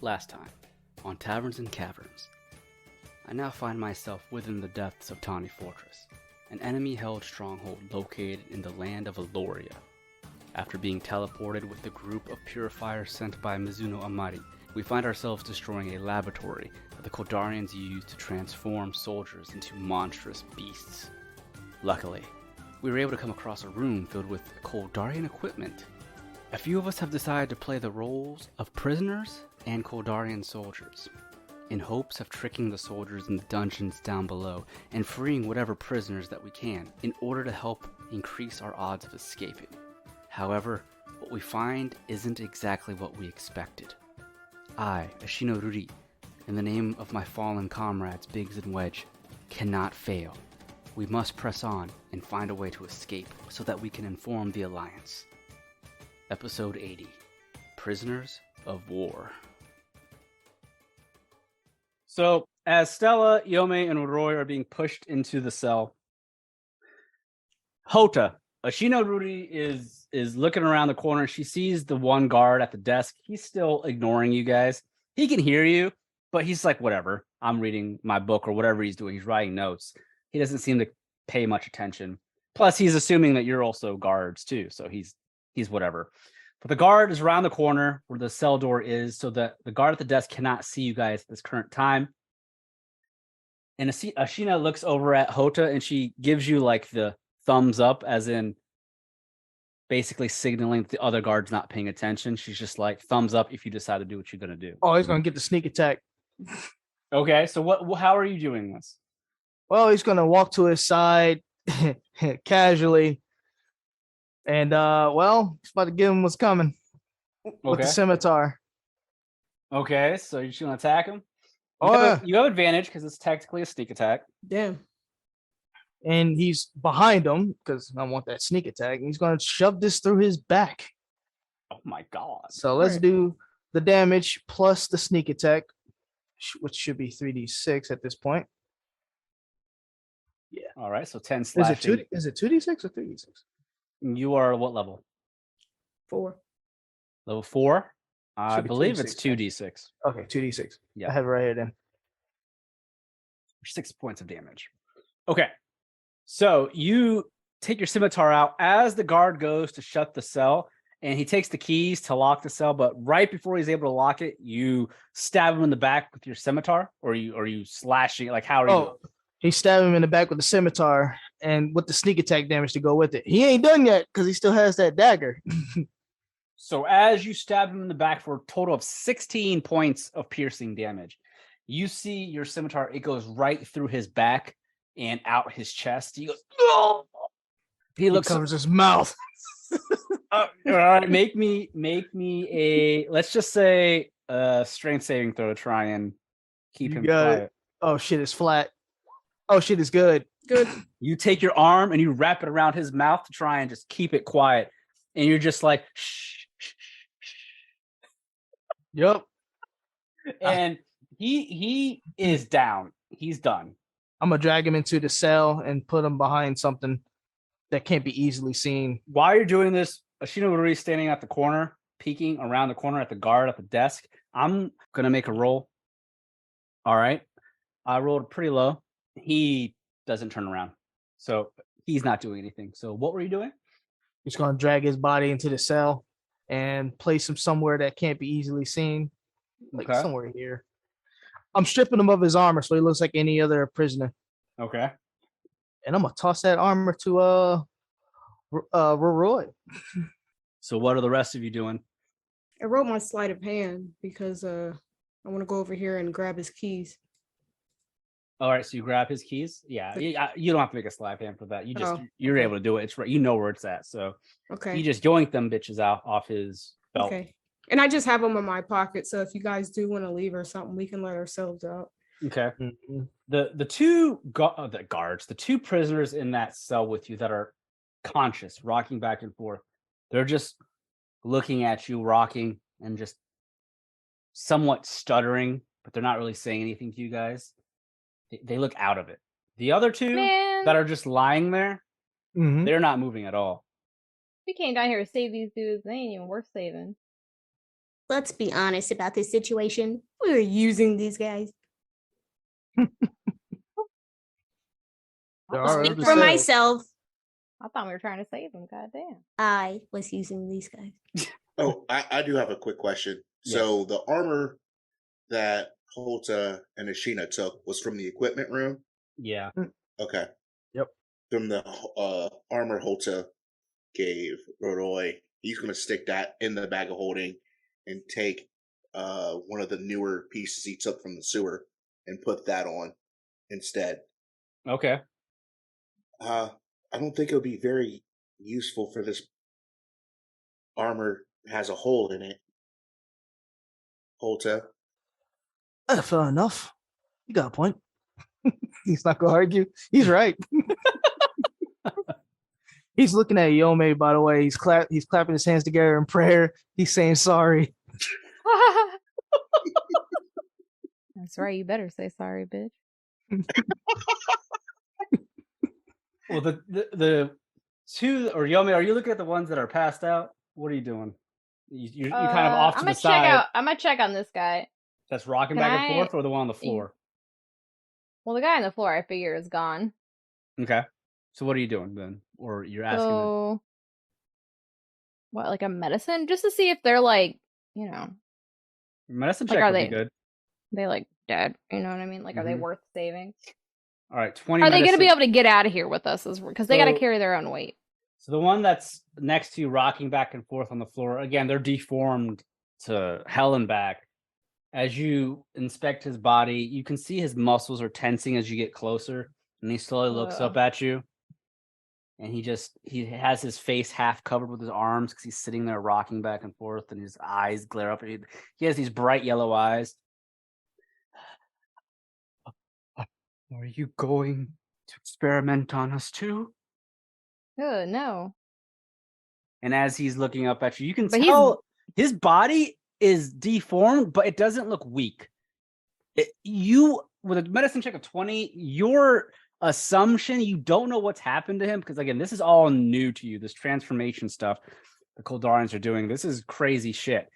Last time, on Taverns and Caverns, I now find myself within the depths of Tawni Fortress, an enemy-held stronghold located in the land of Aloria. After being teleported with the group of purifiers sent by Mizuno Amari, we find ourselves destroying a laboratory that the Kholdarians use to transform soldiers into monstrous beasts. Luckily, we were able to come across a room filled with Kholdarian equipment. A few of us have decided to play the roles of prisoners and Kholdarian soldiers, in hopes of tricking the soldiers in the dungeons down below and freeing whatever prisoners that we can in order to help increase our odds of escaping. However, what we find isn't exactly what we expected. I, Ashino Ruri, in the name of my fallen comrades Biggs and Wedge, cannot fail. We must press on and find a way to escape so that we can inform the Alliance. Episode 80, Prisoners of War. So, as Stella, Yome, and Roroi are being pushed into the cell, Houta, Ashino Ruri is looking around the corner. She sees the one guard at the desk. He's still ignoring you guys. He can hear you, but he's like, whatever. I'm reading my book or whatever he's doing. He's writing notes. He doesn't seem to pay much attention. Plus, he's assuming that you're also guards too, so he's whatever. But the guard is around the corner where the cell door is, so that the guard at the desk cannot see you guys at this current time. And Ashina looks over at Houta and she gives you like the thumbs up, as in basically signaling that the other guard's not paying attention. She's just like, thumbs up if you decide to do what you're going to do. Oh, he's going to get the sneak attack. Okay, so how are you doing this? Well, he's going to walk to his side casually. And, he's about to give him what's coming with the scimitar. Okay, so you're just going to attack him? You have advantage because it's technically a sneak attack. Damn. And he's behind him because I want that sneak attack. And he's going to shove this through his back. Oh, my God. So let's do the damage plus the sneak attack, which should be 3d6 at this point. Yeah. All right, so 10 slashing. Is it 2d6 or 3d6? You are what level? 4. Level 4? I Should be believe 2d6, it's 2d6. Okay, 2d6. Yeah. I have it right here then. 6 points of damage. Okay. So you take your scimitar out as the guard goes to shut the cell, and he takes the keys to lock the cell, but right before he's able to lock it, you stab him in the back with your scimitar, or are you slashing it? Like, how are you doing? He stabbed him in the back with the scimitar and with the sneak attack damage to go with it. He ain't done yet because he still has that dagger. So as you stab him in the back for a total of 16 points of piercing damage, you see your scimitar, it goes right through his back and out his chest. He goes, oh! He covers his mouth. All right, make me a, let's just say a strength saving throw to try and keep him quiet. Oh shit, it's flat. Oh shit, it's good. Good. You take your arm and you wrap it around his mouth to try and just keep it quiet. And you're just like, shh. Yep. And he is down. He's done. I'm gonna drag him into the cell and put him behind something that can't be easily seen. While you're doing this, Ashino Ruri standing at the corner, peeking around the corner at the guard at the desk. I'm gonna make a roll. All right. I rolled pretty low. He doesn't turn around. So he's not doing anything. So what were you doing? He's gonna drag his body into the cell and place him somewhere that can't be easily seen. Like somewhere here. I'm stripping him of his armor so he looks like any other prisoner. Okay. And I'm gonna toss that armor to Roroi. So what are the rest of you doing? I wrote my sleight of hand because I want to go over here and grab his keys. All right, so you grab his keys. Yeah, you don't have to make a sleight of hand for that. You're able to do it. It's right. You know where it's at. So you just yoink them bitches out off his belt. Okay. And I just have them in my pocket. So if you guys do want to leave or something, we can let ourselves out. Okay. Mm-hmm. The two guards, the two prisoners in that cell with you that are conscious, rocking back and forth, they're just looking at you, rocking and just somewhat stuttering, but they're not really saying anything to you guys. They look out of it. The other two that are just lying there, they're not moving at all. We came down here to save these dudes. They ain't even worth saving. let's be honest about this situation. We're using these guys. There I'll are speak other for cells. myself. I thought we were trying to save him. Goddamn. I was using these guys. Oh, I do have a quick question. Yes. So the armor that Houta and Ashina took was from the equipment room? Yeah. Okay. Yep. From the armor Houta gave Roroi, he's going to stick that in the bag of holding and take one of the newer pieces he took from the sewer and put that on instead. Okay. I don't think it would be very useful for this armor has a hole in it. Houta. Fair enough. You got a point. He's not gonna argue. He's right. He's looking at Yome, by the way. He's clapping his hands together in prayer. He's saying sorry. That's right. You better say sorry, bitch. Well, the two, or Yome, are you looking at the ones that are passed out? What are you doing? You're kind of off to the side. I'm gonna check on this guy. That's rocking Can back and I- forth, or the one on the floor? Well, the guy on the floor, I figure, is gone. Okay. So what are you doing then? Or you're asking? So, what, like a medicine, just to see if they're like, Medicine like, check are would they- be good. they like dead. You know what I mean? Like, are they Mhm. worth saving? All right, 20. Are they going to be medicine. able to get out of here with us? Because they got to So- carry their own weight. So the one that's next to you, rocking back and forth on the floor, again, they're deformed to hell and back. As you inspect his body, you can see his muscles are tensing as you get closer, and he slowly looks up at you. And he has his face half covered with his arms because he's sitting there rocking back and forth, and his eyes glare up. And he has these bright yellow eyes. Are you going to experiment on us too? No. And as he's looking up at you, you can But tell his body is deformed, but it doesn't look weak. With a medicine check of 20, your assumption, you don't know what's happened to him, because again, this is all new to you, this transformation stuff the Kholdarians are doing. This is crazy shit.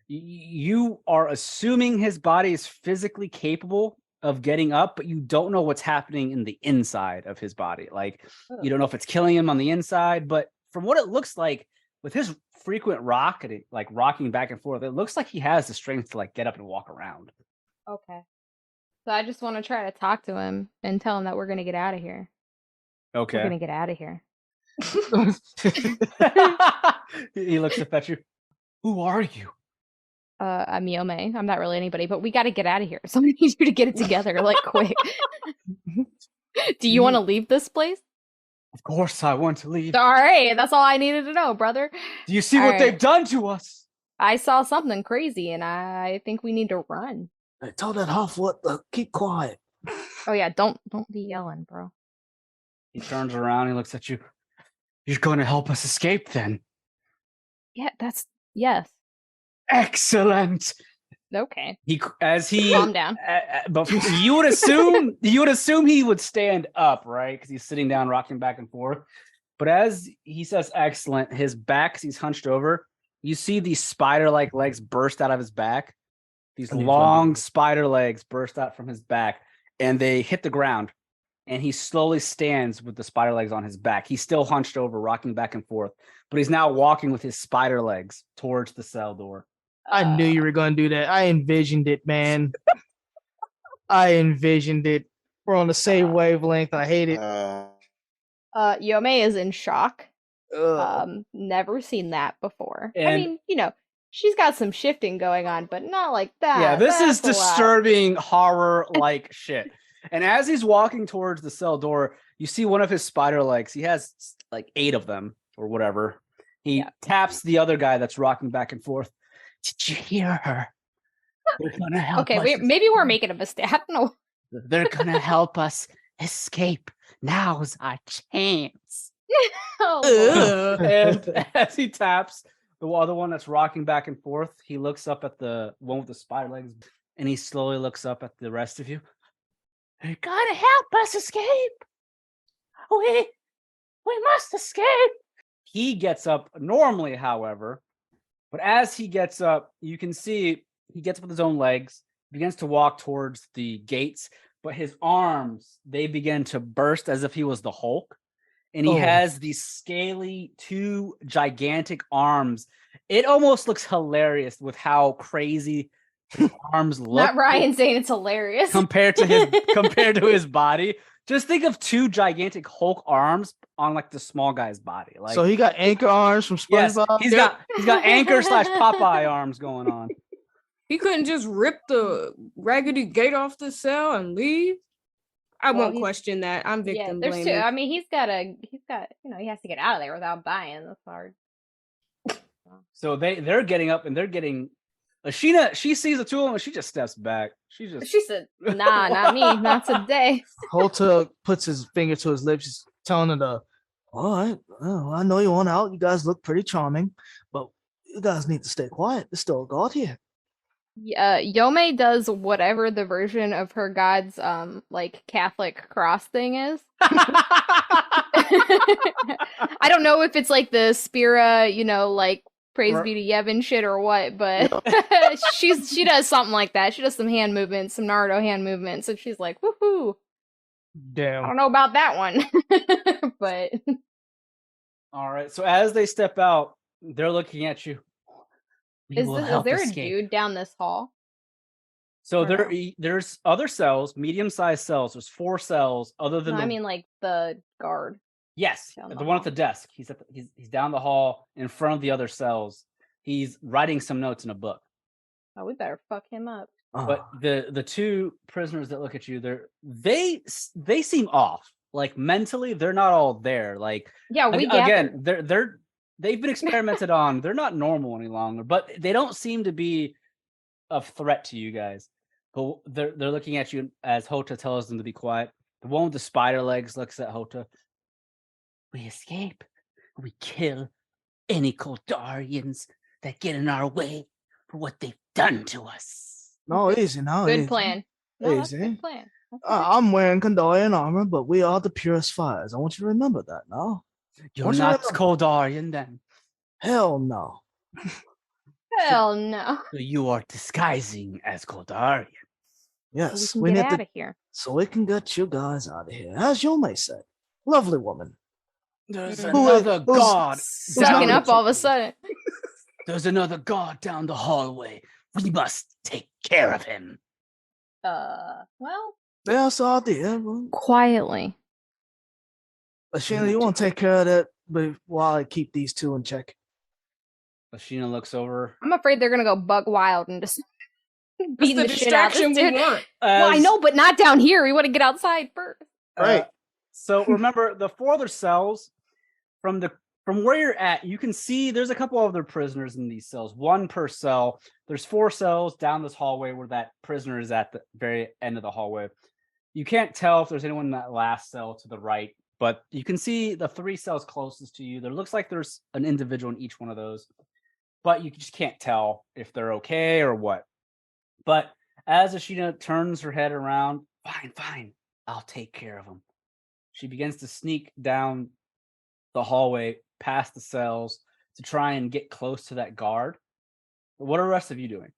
You are assuming his body is physically capable of getting up, but you don't know what's happening in the inside of his body. Like, you don't know if it's killing him on the inside, but from what it looks like, with his frequent rocking back and forth, it looks like he has the strength to like get up and walk around. Okay. So I just want to try to talk to him and tell him that we're going to get out of here. Okay. We're going to get out of here. He looks up at you. Who are you? I'm Yome. I'm not really anybody, but we got to get out of here. Somebody needs you to get it together, like, quick. Do you want to leave this place? Of course I want to leave. All right, that's all I needed to know, brother. Do you see All what right. they've done to us? I saw something crazy, and I think we need to run. Hey, tell that Huff what. Keep quiet. Oh yeah, don't be yelling, bro. He turns around. He looks at you. You're going to help us escape, then? Yeah, yes. Excellent. Okay. Calm down. But you would assume he would stand up, right? Because he's sitting down, rocking back and forth. But as he says excellent, his back, he's hunched over. You see these spider-like legs burst out of his back. These long spider legs burst out from his back, and they hit the ground. And he slowly stands with the spider legs on his back. He's still hunched over, rocking back and forth, but he's now walking with his spider legs towards the cell door. I knew you were going to do that. I envisioned it, man. I envisioned it. We're on the same wavelength. I hate it. Yome is in shock. Ugh. Never seen that before. I And- mean, she's got some shifting going on, but not like that. Yeah, this is That's a lot. disturbing horror-like shit. And as he's walking towards the cell door, you see one of his spider legs. He has like 8 of them or whatever. He taps the other guy that's rocking back and forth. Did you hear her? They're gonna help us. Okay, maybe we're making a mistake. I don't know. They're gonna help us escape. Now's our chance. Oh, Lord. And as he taps the other one that's rocking back and forth, he looks up at the one with the spider legs, and he slowly looks up at the rest of you. They're gonna help us escape. We must escape. He gets up normally, however, But as he gets up, you can see he gets up with his own legs, begins to walk towards the gates, but his arms, they begin to burst as if he was the Hulk. And he has these scaly, 2 gigantic arms. It almost looks hilarious with how crazy his arms look. Not Ryan saying it's hilarious. compared to his body. Just think of 2 gigantic Hulk arms on like the small guy's body. Like, so he got anchor arms from yes, SpongeBob. he's got anchor / Popeye arms going on. He couldn't just rip the raggedy gate off the cell and leave. I won't question that. I'm victim there's blaming. 2. I mean, he's got, he has to get out of there without dying. That's hard. So they're getting up and they're getting. Ashina, she sees the 2 of them and she just steps back. She said, "Nah, not me, not today." Houta puts his finger to his lips, just telling her to, all right, well, I know you want out. You guys look pretty charming, but you guys need to stay quiet. There's still a guard here. Yome does whatever the version of her god's like Catholic cross thing is. I don't know if it's like the Spira, like praise be to Yevon shit or what, but she does something like that. She does some hand movements, some Naruto hand movements, and she's like, woohoo. Damn. I don't know about that one. But all right. So as they step out, they're looking at you. Is there a dude down this hall? So there's other cells, medium-sized cells. There's 4 cells other than I mean like the guard. Yes, the one at the desk. He's down the hall in front of the other cells. He's writing some notes in a book. Oh, we better fuck him up. But the 2 prisoners that look at you, they seem off. Like mentally, they're not all there. Like again, they've been experimented on. They're not normal any longer, but they don't seem to be a threat to you guys. But they're looking at you as Houta tells them to be quiet. The one with the spider legs looks at Houta. We escape. We kill any Kholdarians that get in our way for what they've done to us. No, easy now. Good plan. No, that's a Easy. good plan. I'm wearing Kholdarian armor, but we are the Purest Fires. I want you to remember that now. You're not Kholdarian then. Hell no. Hell no. So you are disguising as Kholdarian. Yes, we can get out of here. So we can get you guys out of here. As Yome said, lovely woman. There's another god. Sucking up all of a sudden. There's another god down the hallway. We must take care of him. Well. Yes, idea. Quietly. Ashina, you want to take care of that while I keep these 2 in check? Ashina looks over. I'm afraid they're gonna go bug wild and just beating the shit out of this we dude. want. Well, I know, but not down here. We want to get outside first. Right. So remember, the 4 other cells from where you're at, you can see there's a couple other prisoners in these cells, 1 per cell. There's 4 cells down this hallway where that prisoner is at the very end of the hallway. You can't tell if there's anyone in that last cell to the right, but you can see the 3 cells closest to you. There looks like there's an individual in each one of those, but you just can't tell if they're okay or what. But as Ashina turns her head around, fine, I'll take care of them. She begins to sneak down the hallway past the cells to try and get close to that guard. But what are the rest of you doing?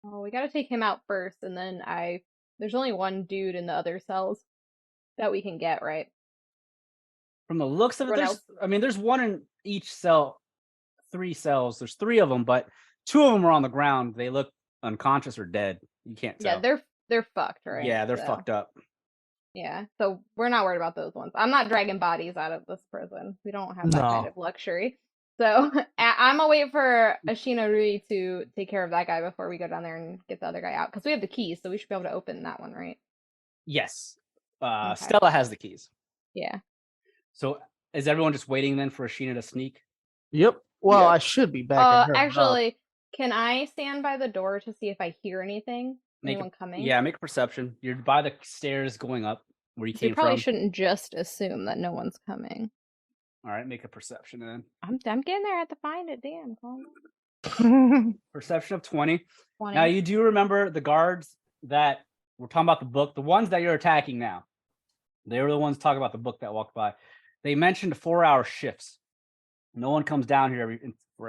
Oh, we got to take him out first, and then there's only 1 dude in the other cells that we can get, right? From the looks of it, there's 1 in each cell, 3 cells. There's 3 of them, but 2 of them are on the ground. They look unconscious or dead. You can't tell. Yeah, they're fucked, right? Yeah, they're fucked up. Yeah, so we're not worried about those ones. I'm not dragging bodies out of this prison. We don't have that kind of luxury. So I'm gonna wait for Ashina Rui to take care of that guy before we go down there and get the other guy out. Because we have the keys, so we should be able to open that one, right? Yes. Okay. Stella has the keys. Yeah. So is everyone just waiting then for Ashina to sneak? Yep. Well, I should be back. Actually, can I stand by the door to see if I hear anything? Anyone coming? Yeah, make a perception. You're by the stairs going up where you came from. You probably shouldn't just assume that no one's coming. All right, make a perception then. I'm getting there. I have to find it. Damn. Perception of 20. Now, you do remember the guards that we're talking about the book, the ones that you're attacking now. They were the ones talking about the book that walked by. They mentioned 4-hour shifts. No one comes down here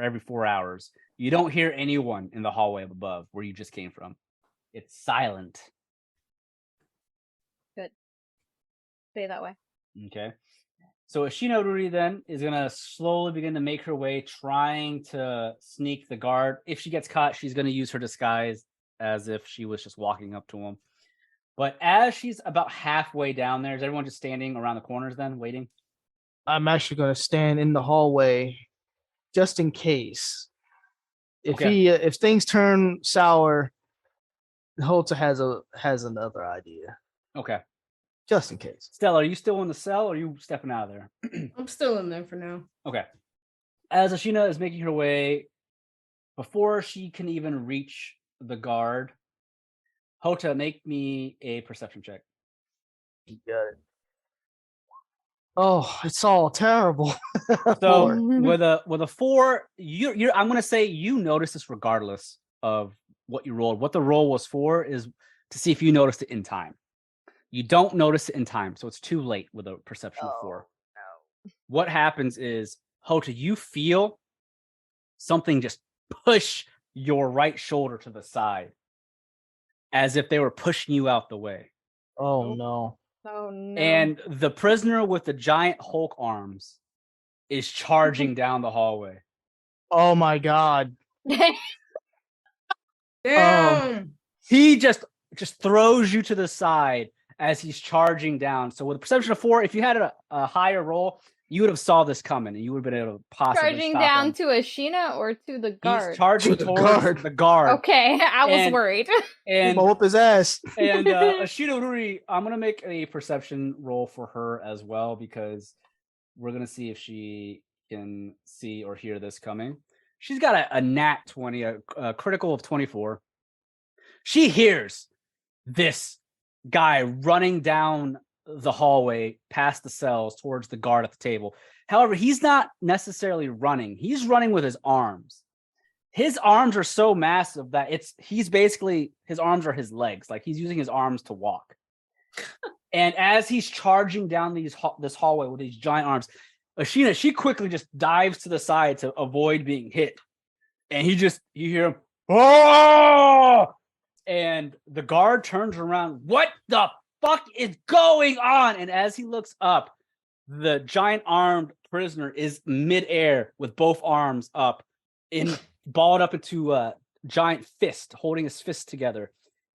every 4 hours. You don't hear anyone in the hallway above where you just came from. It's silent. Good. Stay that way. Okay. So Ashinoruri then is going to slowly begin to make her way, trying to sneak the guard. If she gets caught, she's going to use her disguise as if she was just walking up to him. But as she's about halfway down there, is everyone just standing around the corners then, waiting? I'm actually going to stand in the hallway just in case. If things turn sour, Houta has another idea. Okay. Just in case. Stella, are you still in the cell or are you stepping out of there? I'm still in there for now. Okay. As Ashina is making her way, before she can even reach the guard, Houta, make me a perception check. You got it. Oh, it's all terrible. So with a 4, I'm gonna say you notice this regardless of what you rolled. What the roll was for is to see if you noticed it in time. You don't notice it in time, so it's too late with a perception of 4. No. What happens is, Houta, you feel something just push your right shoulder to the side, as if they were pushing you out the way. Oh no. Oh no. And the prisoner with the giant Hulk arms is charging down the hallway. Oh my god. Damn. He just throws you to the side as he's charging down. So with a perception of 4, if you had a higher roll, you would have saw this coming and you would have been able to possibly Charging stop down him. to Ashina or to the guard? He's charging To the towards the guard. Okay, I was And- worried. And Whoop his ass. And Ashinoruri, I'm going to make a perception roll for her as well, because we're going to see if she can see or hear this coming. She's got a nat 20, a critical of 24. She hears this guy running down the hallway past the cells towards the guard at the table. However, he's not necessarily running. He's running with his arms. His arms are so massive that his arms are his legs. Like he's using his arms to walk. And as he's charging down this hallway with these giant arms, Ashina, she quickly just dives to the side to avoid being hit. And you hear him, oh! And the guard turns around. What the fuck is going on? And as he looks up, the giant armed prisoner is midair with both arms up, balled up into a giant fist, holding his fists together.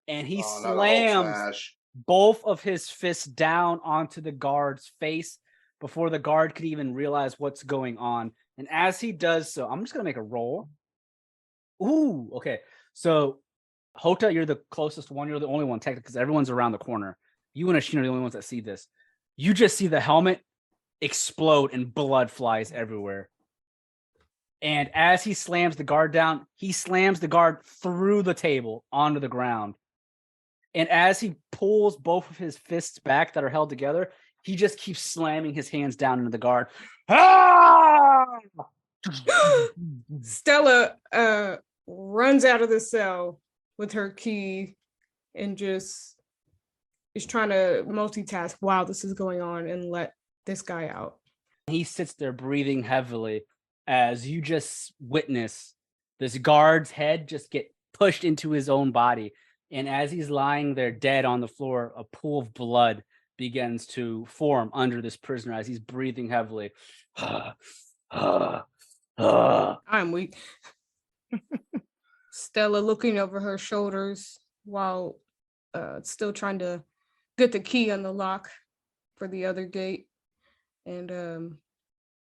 And he slams both of his fists down onto the guard's face before the guard could even realize what's going on. And as he does so, I'm just going to make a roll. Ooh, okay. So, Houta, you're the closest one. You're the only one, technically, because everyone's around the corner. You and Ashina are the only ones that see this. You just see the helmet explode and blood flies everywhere. And as he slams the guard down, he slams the guard through the table onto the ground. And as he pulls both of his fists back that are held together, he just keeps slamming his hands down into the guard. Ah! Stella runs out of the cell with her key and just is trying to multitask while this is going on and let this guy out. He sits there breathing heavily as you just witness this guard's head just get pushed into his own body. And as he's lying there dead on the floor, a pool of blood begins to form under this prisoner as he's breathing heavily. I'm weak. Stella looking over her shoulders while still trying to get the key on the lock for the other gate. And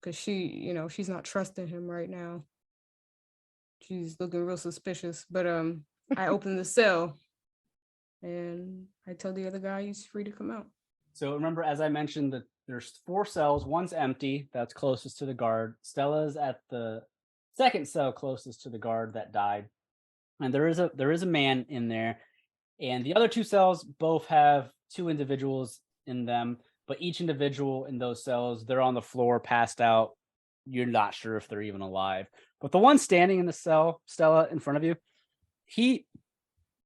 because she's not trusting him right now. She's looking real suspicious. But I open the cell and I tell the other guy he's free to come out. So remember, as I mentioned, that there's 4 cells. One's empty. That's closest to the guard. Stella's at the second cell closest to the guard that died. And there is a man in there. And the other 2 cells both have 2 individuals in them. But each individual in those cells, they're on the floor, passed out. You're not sure if they're even alive. But the one standing in the cell, Stella, in front of you, he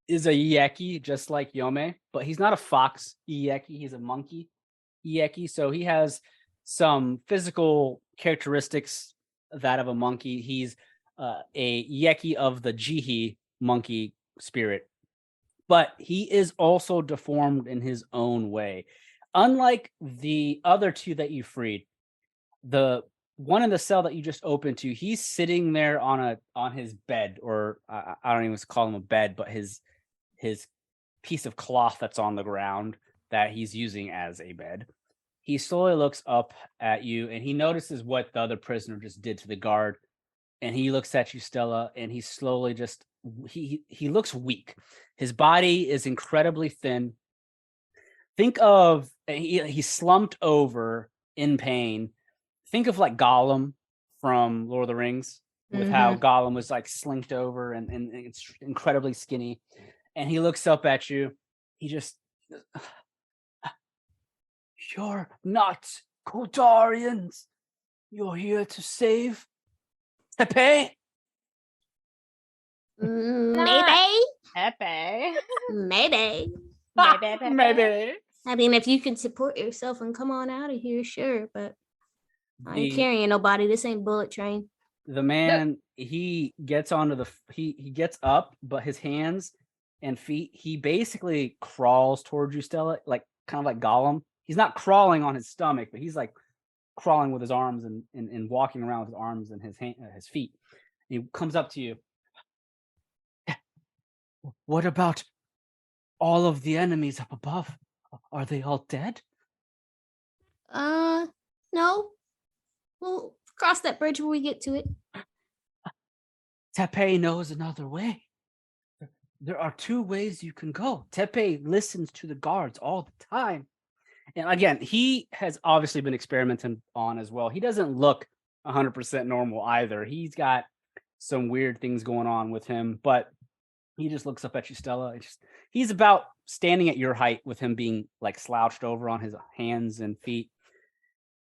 is a Yeki, just like Yome, but he's not a fox Yeki. He's a monkey Yeki. So he has some physical characteristics that of a monkey. He's a Yeki of the Jihi monkey spirit, but he is also deformed in his own way. Unlike the other two that you freed, the one in the cell that you just opened to, he's sitting there on his bed, or I don't even call him a bed, but his piece of cloth that's on the ground that he's using as a bed. He slowly looks up at you, and he notices what the other prisoner just did to the guard. And he looks at you, Stella, and he slowly just he looks weak. His body is incredibly thin. Think of he slumped over in pain. Think of like Gollum from Lord of the Rings, with how Gollum was like slinked over and it's incredibly skinny. And he looks up at you. He just, you're not Kholdarians. You're here to save Tepe? Maybe. Pepe. Maybe. Maybe. I mean, if you can support yourself and come on out of here, sure. But I ain't carrying nobody. This ain't Bullet Train. The man, he gets onto the, he gets up, but his hands and feet, he basically crawls towards you, Stella, like kind of like Gollum. He's not crawling on his stomach, but he's like crawling with his arms and walking around with his arms and his feet. And he comes up to you. What about all of the enemies up above? Are they all dead? No. We'll cross that bridge when we get to it. Tepe knows another way. There are two ways you can go. Tepe listens to the guards all the time. And again, he has obviously been experimenting on as well. He doesn't look 100% normal either. He's got some weird things going on with him, but he just looks up at you, Stella. He's about standing at your height with him being like slouched over on his hands and feet.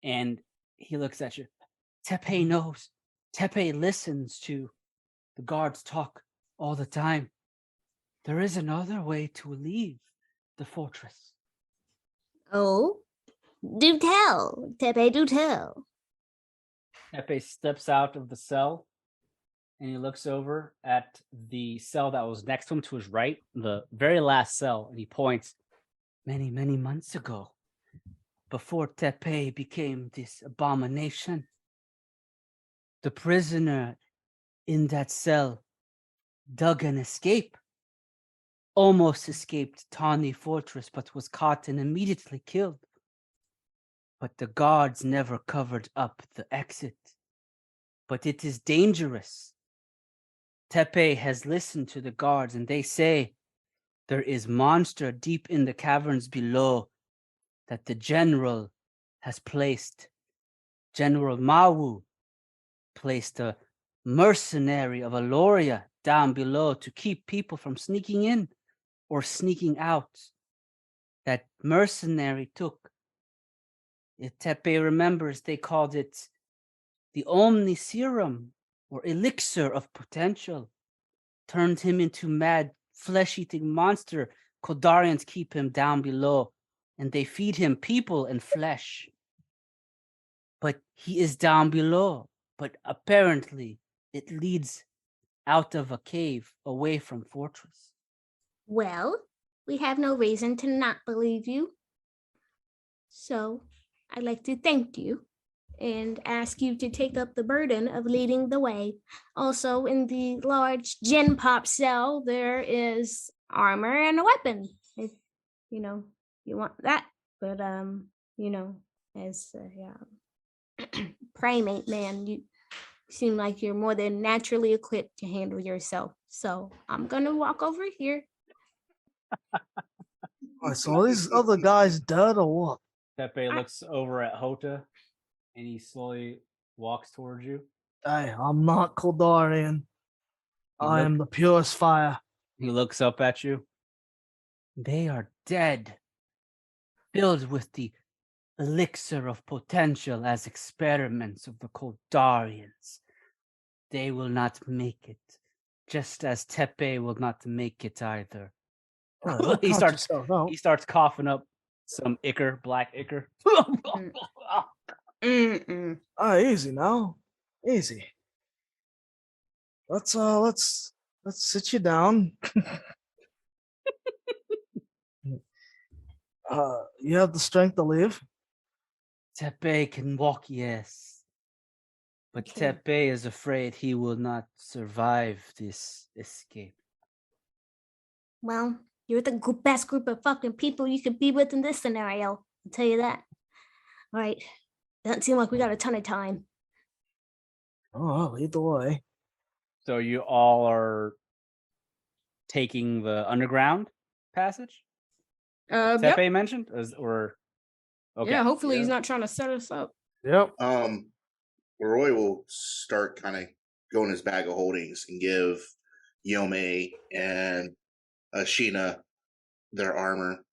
And he looks at you. Tepe knows. Tepe listens to the guards talk all the time. There is another way to leave the fortress. Oh, do tell. Tepe, do tell. Tepe steps out of the cell and he looks over at the cell that was next to him to his right, the very last cell, and he points. Many, many months ago, before Tepe became this abomination, the prisoner in that cell dug an escape. Almost escaped Tawni Fortress, but was caught and immediately killed. But the guards never covered up the exit. But it is dangerous. Tepe has listened to the guards, and they say there is monster deep in the caverns below that the general has placed. General Mawu placed a mercenary of Aloria down below to keep people from sneaking in or sneaking out. That mercenary took, if Tepe remembers, they called it the Omni Serum, or elixir of potential. Turned him into mad, flesh-eating monster. Kholdarians keep him down below, and they feed him people and flesh. But he is down below, but apparently it leads out of a cave away from fortress. Well, we have no reason to not believe you. So I'd like to thank you and ask you to take up the burden of leading the way. Also, in the large gen pop cell, there is armor and a weapon. If you want that. But as a primate man, you seem like you're more than naturally equipped to handle yourself. So I'm gonna walk over here. So these other guys dead or what? Tepe looks over at Houta and he slowly walks towards you. Hey, I'm not Kholdarian. I am the Purest Fire. He looks up at you. They are dead, filled with the elixir of potential as experiments of the Kholdarians. They will not make it, just as Tepe will not make it either. He starts coughing up some ichor, black ichor. Easy now. Easy. Let's sit you down. You have the strength to live. Tepe can walk, yes. But Okay. Tepe is afraid he will not survive this escape. Well, you're the best group of fucking people you could be with in this scenario. I'll tell you that. All right. Doesn't seem like we got a ton of time. Oh, I'll lead the way. So you all are taking the underground passage? Yep. Tepe mentioned? Or okay. Yeah, hopefully he's Yeah. not trying to set us up. Yep. Roroi will start kind of going his bag of holdings and give Yome and Sheena their armor.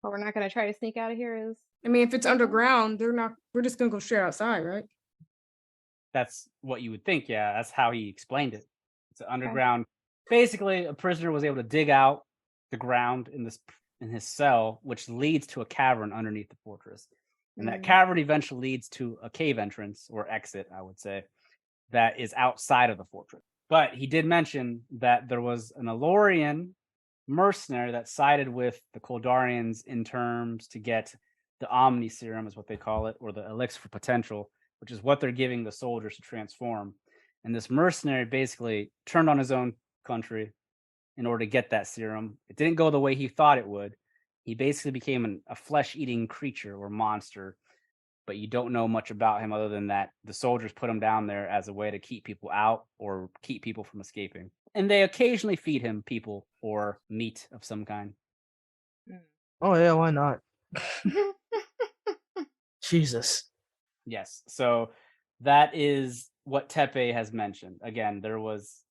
But we're not going to try to sneak out of here. I mean, if it's underground, we're just gonna go straight outside, right? That's what you would think, yeah. That's how he explained it. It's an underground. Basically, a prisoner was able to dig out the ground in his cell, which leads to a cavern underneath the fortress. And that cavern eventually leads to a cave entrance or exit, I would say, that is outside of the fortress. But he did mention that there was an Elorian mercenary that sided with the Kholdarians in terms to get the Omni Serum, is what they call it, or the Elixir for Potential, which is what they're giving the soldiers to transform. And this mercenary basically turned on his own country in order to get that serum. It didn't go the way he thought it would. He basically became a flesh-eating creature or monster, but you don't know much about him other than that the soldiers put him down there as a way to keep people out or keep people from escaping. And they occasionally feed him people or meat of some kind. Oh yeah, why not? Jesus. Yes. So that is what Tepe has mentioned. Again, there was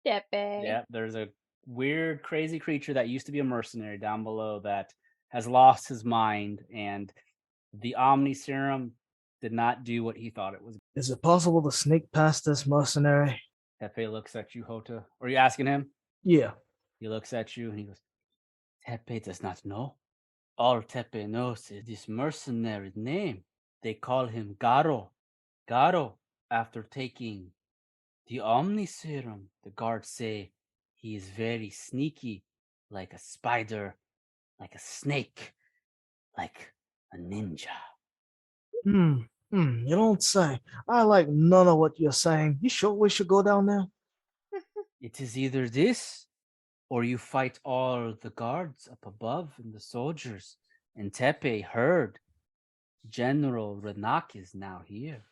Tepe. Yeah, there's a weird, crazy creature that used to be a mercenary down below that has lost his mind, and the Omni Serum did not do what he thought it was. Is it possible to sneak past this mercenary? Tepe looks at you, Houta. Are you asking him? Yeah. He looks at you and he goes, Tepe does not know. All Tepe knows is this mercenary's name. They call him Garo. Garo, after taking the Omni Serum, the guards say he is very sneaky, like a spider, like a snake, like a ninja. You don't say. I like none of what you're saying. You sure we should go down there? It is either this, or you fight all the guards up above and the soldiers. And Tepe heard General Renak is now here.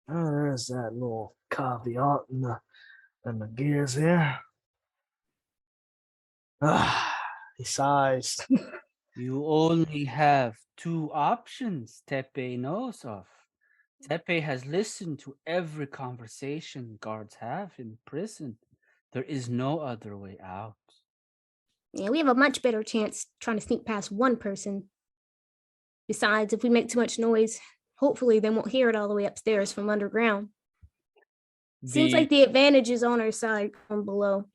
Oh, there's that little caveat in the gears here. He sighs. You only have two options Tepe knows of. Tepe has listened to every conversation guards have in prison. There is no other way out. Yeah, we have a much better chance trying to sneak past one person. Besides, if we make too much noise, hopefully they won't hear it all the way upstairs from underground. Seems like the advantage is on our side from below.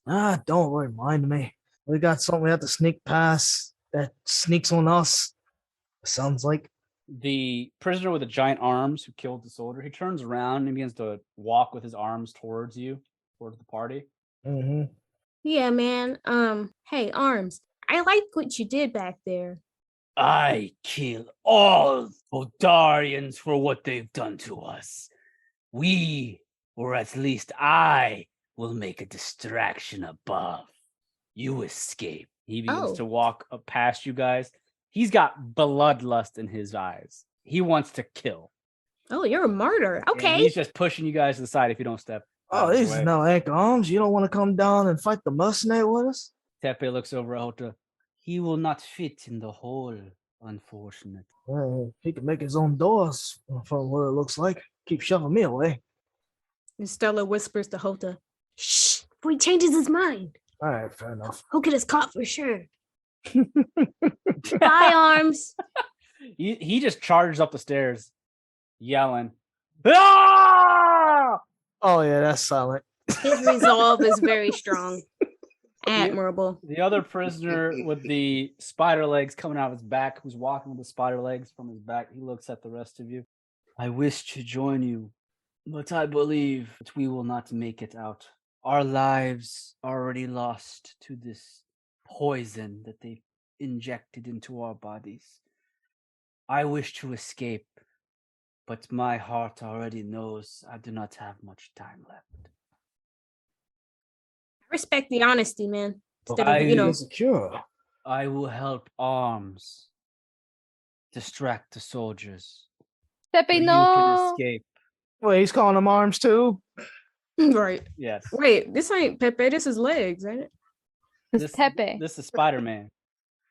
Don't remind me. We got something we have to sneak past that sneaks on us. Sounds like. The prisoner with the giant arms who killed the soldier, he turns around and begins to walk with his arms towards you, towards the party. Mm-hmm. Yeah, man. Hey, Arms, I like what you did back there. I kill all Kholdarians for what they've done to us. We, or at least I, will make a distraction above. You escape. He begins to walk up past you guys. He's got bloodlust in his eyes. He wants to kill. Oh, you're a martyr. Okay. And he's just pushing you guys to the side if you don't step. Oh, this is no Ank Arms. You don't want to come down and fight the mercenary with us? Tepe looks over at Houta. He will not fit in the hole, unfortunately. He can make his own doors from what it looks like. Keep shoving me away. And Stella whispers to Houta, shh, before he changes his mind. All right, fair enough. He'll get us caught for sure. Bye, Arms. He just charges up the stairs, yelling, "Ah!" Oh, yeah, that's silent. His resolve is very strong. Admirable. The other prisoner with the spider legs coming out of his back, who's walking with the spider legs from his back, he looks at the rest of you. I wish to join you, but I believe that we will not make it out. Our lives are already lost to this poison that they injected into our bodies. I wish to escape, but my heart already knows I do not have much time left. I respect the honesty, man. Instead I- of, you know, It's a cure. I will help arms distract the soldiers. so Tepe, you can no. escape. Wait, he's calling them arms too. Right. Yes. Wait, this ain't Pepe. This is legs, ain't it? It's Tepe. This is Spider-Man.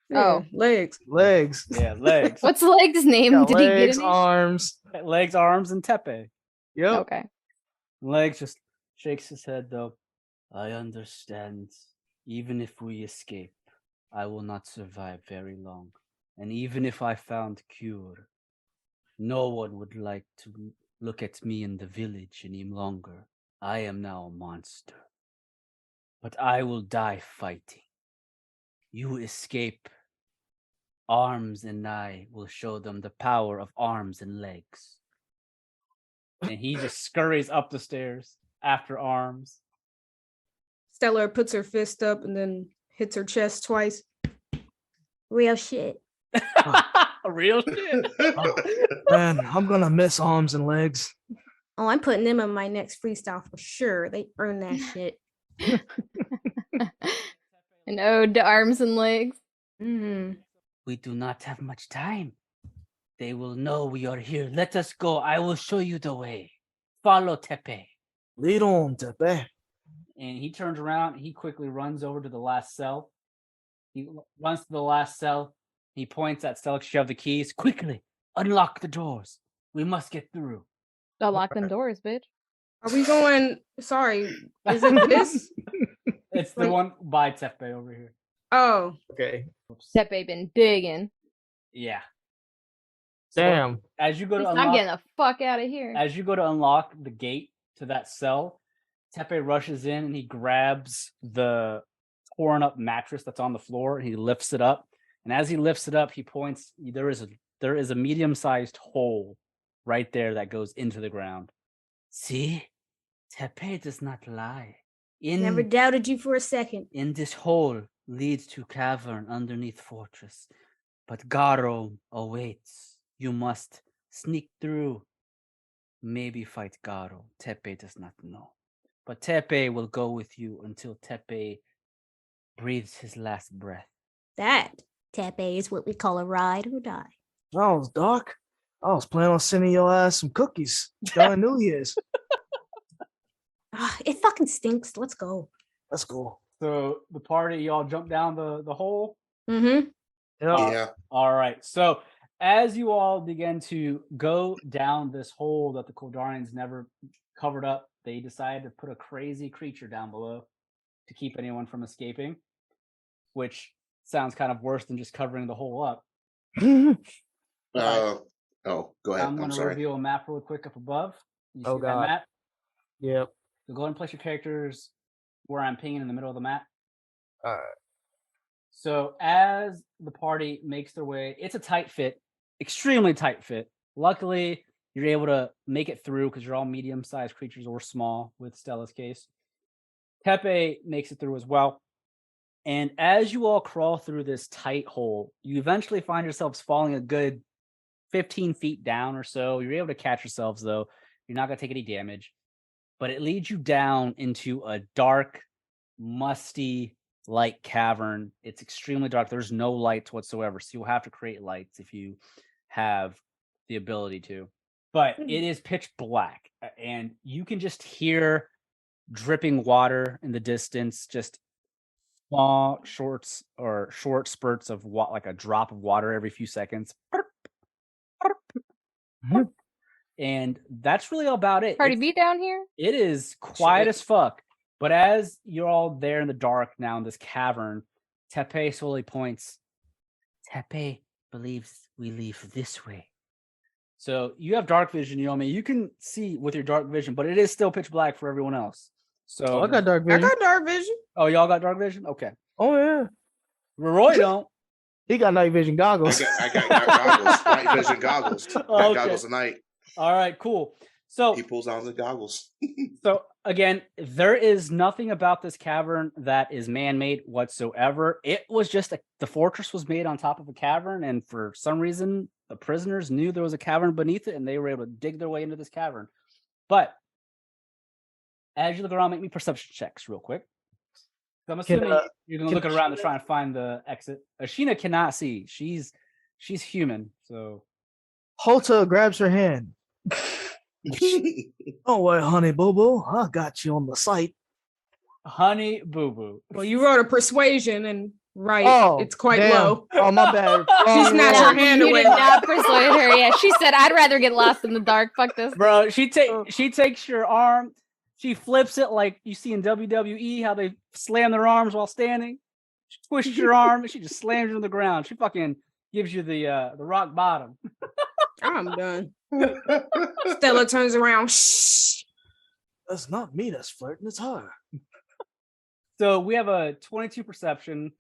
Yeah, Oh. legs. Legs. Yeah, legs. What's Leg's name? Got Did he get legs, a name? arms. Legs, arms, and Tepe. Yep. Okay. Legs just shakes his head though. I understand. Even if we escape, I will not survive very long. And even if I found cure, no one would like to look at me in the village any longer. I am now a monster. But I will die fighting. You escape. Arms and I will show them the power of arms and legs. And he just scurries up the stairs after Arms. Stella puts her fist up and then hits her chest twice. real shit. Real shit. Man, I'm gonna miss arms and legs. Oh, I'm putting them in my next freestyle for sure. They earn that shit. An ode to arms and legs. Mm-hmm. We do not have much time. They will know we are here. Let us go. I will show you the way. Follow Tepe. Lead on, Tepe. And he turns around. He quickly runs over to the last cell. He runs to the last cell. He points at Stella. She have the keys. Quickly, unlock the doors. We must get through. Unlock them doors, bitch. Are we going? Sorry, is it this? It's the one by Tepe over here. Oh, Okay. Tepe been digging. Yeah. Damn. As you go to I'm unlock, getting the fuck out of here. as you go to unlock the gate to that cell, Tepe rushes in and he grabs the torn up mattress that's on the floor and he lifts it up. And as he lifts it up, he points. There is a medium-sized hole right there that goes into the ground. See, Tepe does not lie. Never doubted you for a second. In this hole leads to cavern underneath fortress, but Garo awaits. You must sneak through. Maybe fight Garo. Tepe does not know. But Tepe will go with you until Tepe breathes his last breath. That, Tepe, is what we call a ride or die. Oh, Doc. I was planning on sending your ass some cookies during New Year's. It fucking stinks. Let's go. Let's go. So the party, y'all jump down the hole. Mm-hmm. Yeah. All right. So as you all begin to go down this hole that the Kholdarians never covered up, they decided to put a crazy creature down below to keep anyone from escaping, which sounds kind of worse than just covering the hole up. Oh, go ahead. I'm going to sorry. reveal a map real quick up above. You Oh, see that God. map? Yep. So go ahead and place your characters where I'm pinging in the middle of the map. All right. So as the party makes their way, it's a tight fit, extremely tight fit. Luckily, you're able to make it through because you're all medium-sized creatures or small with Stella's case. Tepe makes it through as well. And as you all crawl through this tight hole, you eventually find yourselves falling a good 15 feet down or so. You're able to catch yourselves, though. You're not going to take any damage. But it leads you down into a dark, musty, light cavern. It's extremely dark. There's no lights whatsoever. So you'll have to create lights if you have the ability to. But it is pitch black. And you can just hear dripping water in the distance, just small short spurts of like a drop of water every few seconds. And that's really about it. Cardi B down here? It is quiet as fuck. But as you're all there in the dark now in this cavern, Tepe slowly points. Tepe believes we leave this way. So you have dark vision, Yome. You can see with your dark vision, but it is still pitch black for everyone else. So Oh, I got dark I vision. got dark vision. Oh, y'all got dark vision? Okay. Oh, yeah. Roroi don't. He got night vision goggles. I got goggles. Night vision goggles. Got Okay. goggles tonight. All right, cool. So He pulls on the goggles. So again, there is nothing about this cavern that is man-made whatsoever. It was just the fortress was made on top of a cavern, and for some reason, the prisoners knew there was a cavern beneath it, and they were able to dig their way into this cavern. But as you look around, make me perception checks real quick. So I'm assuming you're gonna look around and try and find the exit. Ashina cannot see. She's human, so Houta grabs her hand. Oh, wait, honey boo boo, I got you on the site. Honey boo boo. Well, you wrote a persuasion and it's quite damn. low. Oh, my bad. She snatched her hand You away. did not persuade her. Yeah, she said, "I'd rather get lost in the dark. Fuck this." Bro, she takes your arm, she flips it like you see in WWE how they slam their arms while standing. She twists your arm and she just slams you to the ground. She fucking gives you the rock bottom. I'm done. Stella turns around. Shh. That's not me that's flirting, it's her. So we have a 22 perception,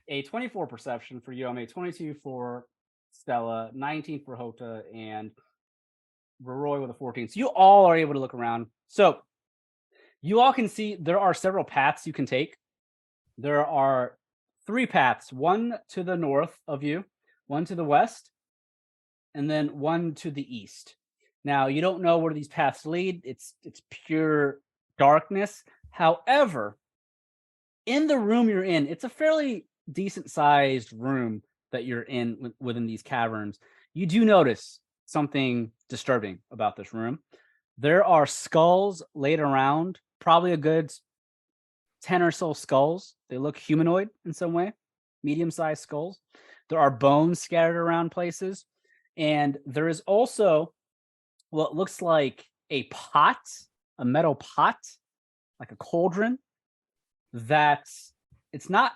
a 24 perception for Yome, 22 for Stella, 19 for Houta, and Roroi with a 14. So you all are able to look around. So you all can see there are several paths you can take. There are 3 paths, one to the north of you, one to the west, and then one to the east. Now, you don't know where these paths lead. It's pure darkness. However, in the room you're in, it's a fairly decent-sized room that you're in within these caverns. You do notice something disturbing about this room. There are skulls laid around, probably a good 10 or so skulls. They look humanoid in some way, medium-sized skulls. There are bones scattered around places. And there is also what looks like a pot, a metal pot, like a cauldron, that it's not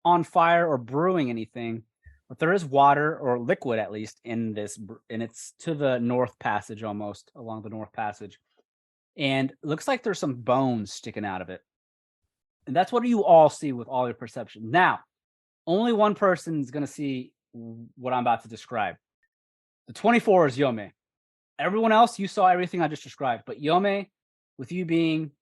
on fire or brewing anything, but there is water or liquid at least in this, and it's to the north passage, almost along the north passage. And it looks like there's some bones sticking out of it. And that's what you all see with all your perception. Now, only one person is going to see what I'm about to describe. The 24 is Yome. Everyone else, you saw everything I just described. But Yome, with you being,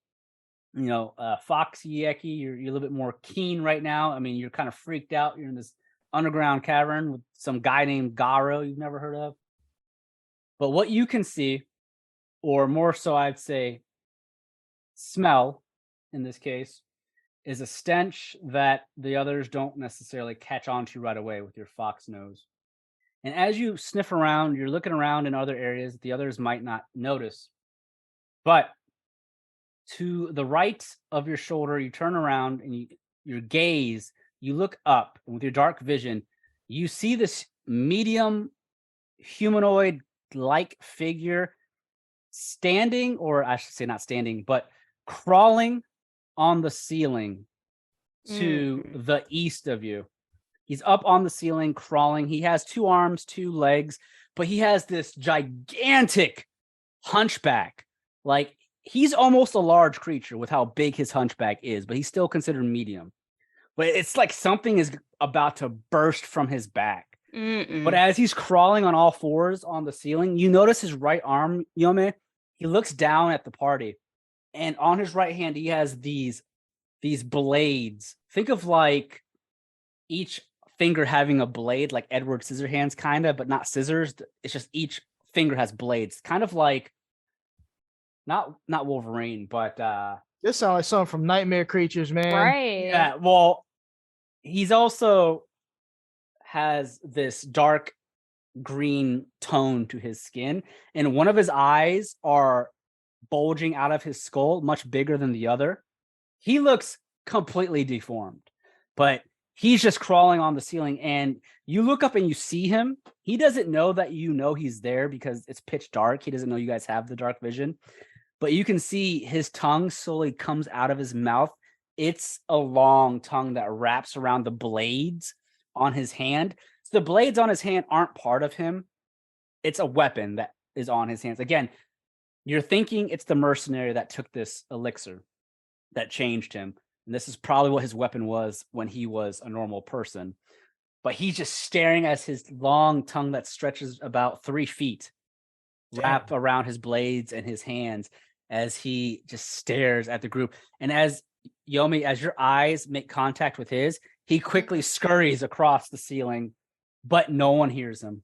foxy, Yeki, you're a little bit more keen right now. I mean, you're kind of freaked out. You're in this underground cavern with some guy named Garo you've never heard of. But what you can see, or more so I'd say smell in this case, is a stench that the others don't necessarily catch on to right away with your fox nose. And as you sniff around, you're looking around in other areas that the others might not notice. But to the right of your shoulder, you turn around and your gaze, you look up, and with your dark vision, you see this medium humanoid-like figure standing, or I should say not standing, but crawling on the ceiling to the east of you. He's up on the ceiling, crawling. He has 2 arms, 2 legs, but he has this gigantic hunchback. Like, he's almost a large creature with how big his hunchback is, but he's still considered medium. But it's like something is about to burst from his back. But as he's crawling on all 4s on the ceiling, you notice his right arm, Yome. He looks down at the party, and on his right hand, he has these blades. Think of like each finger having a blade, like Edward Scissorhands, kind of, but not scissors. It's just each finger has blades, kind of like not Wolverine, but this sounds like something from Nightmare Creatures, man. Right. Yeah. Well, he's also has this dark green tone to his skin, and one of his eyes are bulging out of his skull, much bigger than the other. He looks completely deformed, but he's just crawling on the ceiling, and you look up and you see him. He doesn't know that you know he's there because it's pitch dark. He doesn't know you guys have the dark vision, but you can see his tongue slowly comes out of his mouth. It's a long tongue that wraps around the blades on his hand. So the blades on his hand aren't part of him. It's a weapon that is on his hands. Again, you're thinking it's the mercenary that took this elixir that changed him. And this is probably what his weapon was when he was a normal person. But he's just staring at his long tongue that stretches about 3 feet wrap around his blades and his hands as he just stares at the group. And as Yome, as your eyes make contact with his, he quickly scurries across the ceiling, but no one hears him.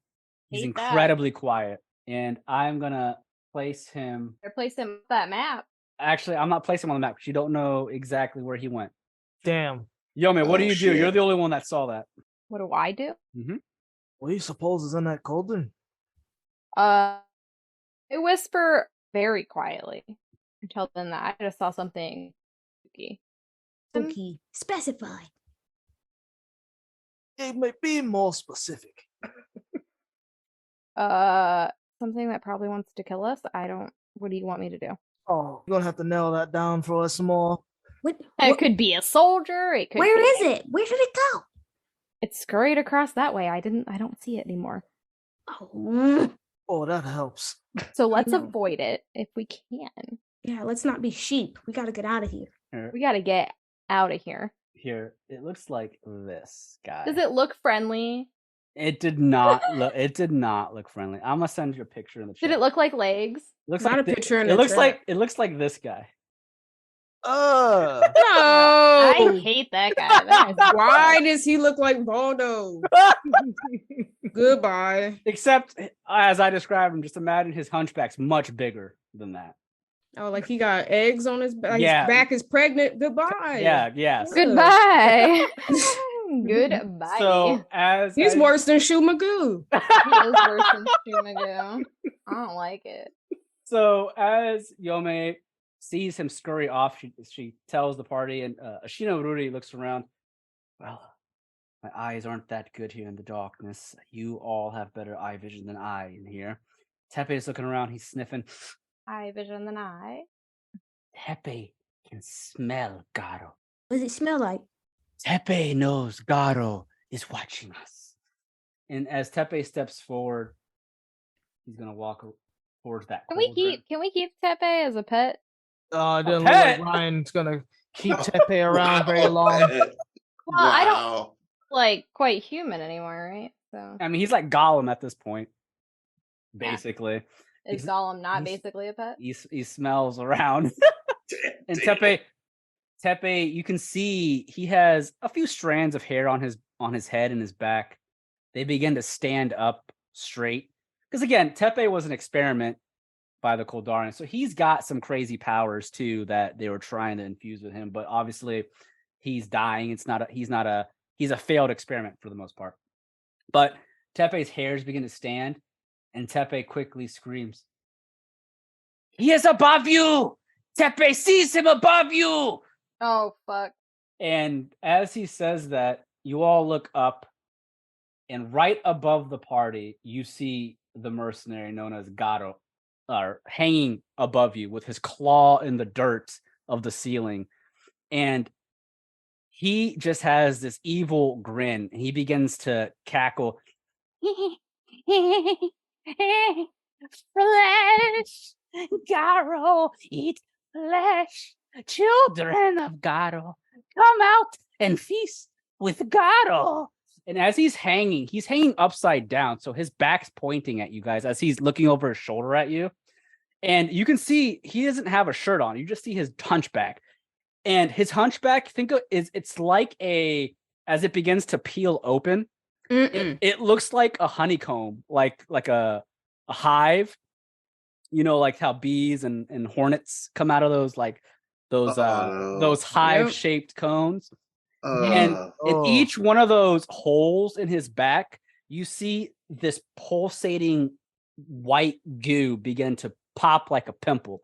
He's incredibly quiet. And I'm going to place him. Replace him with that map. Actually, I'm not placing him on the map because you don't know exactly where he went. Damn. Yome, what do you do? You're the only one that saw that. What do I do? Mm-hmm. What do you suppose is in that cauldron? I whisper very quietly and tell them that I just saw something spooky. Spooky. Specify. It may be more specific. Something that probably wants to kill us. What do you want me to do? Oh, you're gonna have to nail that down for us some more. It could be a soldier. It could. Where is it? Where did it go? It's scurried across that way. I don't see it anymore. Oh, that helps. So let's avoid it if we can. Yeah, let's not be sheep. We gotta get out of here. We gotta get out of here. Here, it looks like this guy. Does it look friendly? It did not look. It did not look friendly. I'm gonna send you a picture in the chat. Did it look like legs? Looks Not like a picture in it the looks chat. like it looks like this guy. No. I hate that guy. That is Why does he look like Baldo? Goodbye. Except as I described him, just imagine his hunchback's much bigger than that. Oh, like he got eggs on his back. Yeah. His back is pregnant. Goodbye. Yeah, yes. Goodbye. Goodbye. So as He's worse than Shoe Magoo. He is worse than Shumago. I don't like it. So as Yome sees him scurry off, she tells the party, and Ashina Ruri looks around. Well, my eyes aren't that good here in the darkness. You all have better eye vision than I in here. Tepe is looking around. He's sniffing. Eye vision than I. Tepe can smell Garo. What does it smell like? Tepe knows Garo is watching us. And as Tepe steps forward, he's gonna walk towards that. Can we keep Tepe as a pet? It doesn't look like Ryan's gonna keep Tepe around very long. Well, I don't like quite human anymore, right? So I mean, he's like Gollum at this point, basically. Is Gollum not basically a pet? He smells around. And Tepe, you can see he has a few strands of hair on his head and his back. They begin to stand up straight. Because again, Tepe was an experiment by the Kholdarian. So he's got some crazy powers too that they were trying to infuse with him. But obviously he's dying. He's a failed experiment for the most part. But Tepe's hairs begin to stand, and Tepe quickly screams, "He is above you! Tepe sees him above you!" Oh, fuck. And as he says that, you all look up, and right above the party, you see the mercenary known as Garo hanging above you with his claw in the dirt of the ceiling. And he just has this evil grin, and he begins to cackle. Flesh! Garo eat flesh! Children of Garo, come out and feast with Garo! And as he's hanging upside down, so his back's pointing at you guys as he's looking over his shoulder at you. And you can see he doesn't have a shirt on. You just see his hunchback. And his hunchback, it's like as it begins to peel open, it looks like a honeycomb, like a hive. You know, like how bees and hornets come out of those hive-shaped cones. And in each one of those holes in his back, you see this pulsating white goo begin to pop like a pimple.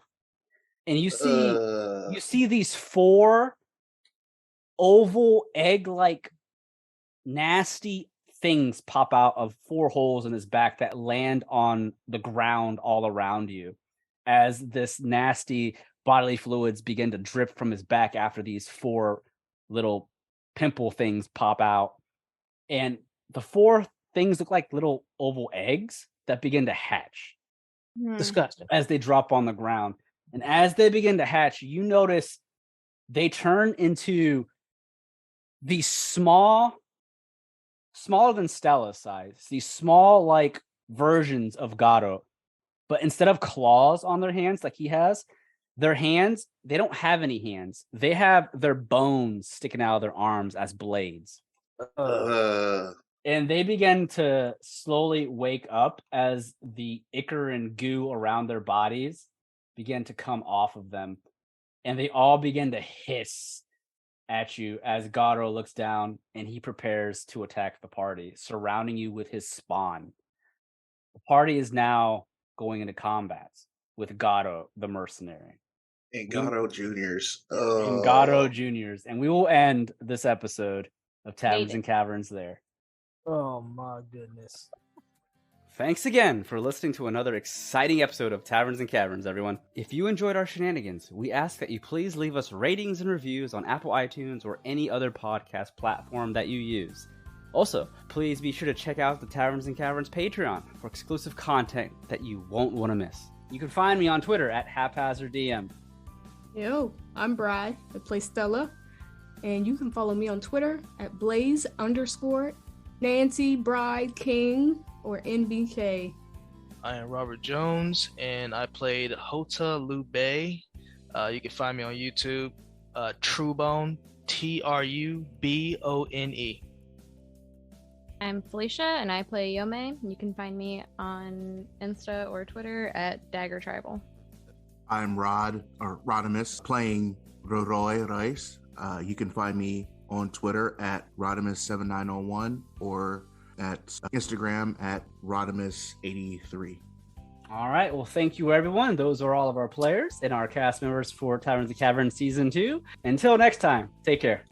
And you see these 4 oval egg-like nasty things pop out of 4 holes in his back that land on the ground all around you as this nasty bodily fluids begin to drip from his back after these 4 little pimple things pop out. And the 4 things look like little oval eggs that begin to hatch. Disgusting. As they drop on the ground. And as they begin to hatch, you notice they turn into these smaller than Stella's size, these small like versions of Garo, but instead of claws on their hands like he has, their hands, they don't have any hands. They have their bones sticking out of their arms as blades. And they begin to slowly wake up as the ichor and goo around their bodies begin to come off of them. And they all begin to hiss at you as Garo looks down and he prepares to attack the party, surrounding you with his spawn. The party is now going into combat with Garo, the mercenary. And Garo Juniors. And Garo Juniors. And we will end this episode of Taverns and Caverns there. Oh my goodness. Thanks again for listening to another exciting episode of Taverns and Caverns, everyone. If you enjoyed our shenanigans, we ask that you please leave us ratings and reviews on Apple iTunes or any other podcast platform that you use. Also, please be sure to check out the Taverns and Caverns Patreon for exclusive content that you won't want to miss. You can find me on Twitter at HaphazardDM. Yo, I'm Bri. I play Stella. And you can follow me on Twitter at Blaze_Nancy Bride King or NBK. I am Robert Jones, and I played Houta Liu-bei. You can find me on YouTube, Trubone, Trubone. I'm Felicia, and I play Yome. You can find me on Insta or Twitter at daggertribal. I'm Rodimus, playing Roroi Royce. You can find me on Twitter at Rodimus7901 or at Instagram at Rodimus83. All right. Well, thank you, everyone. Those are all of our players and our cast members for Taverns and Caverns Season 2. Until next time, take care.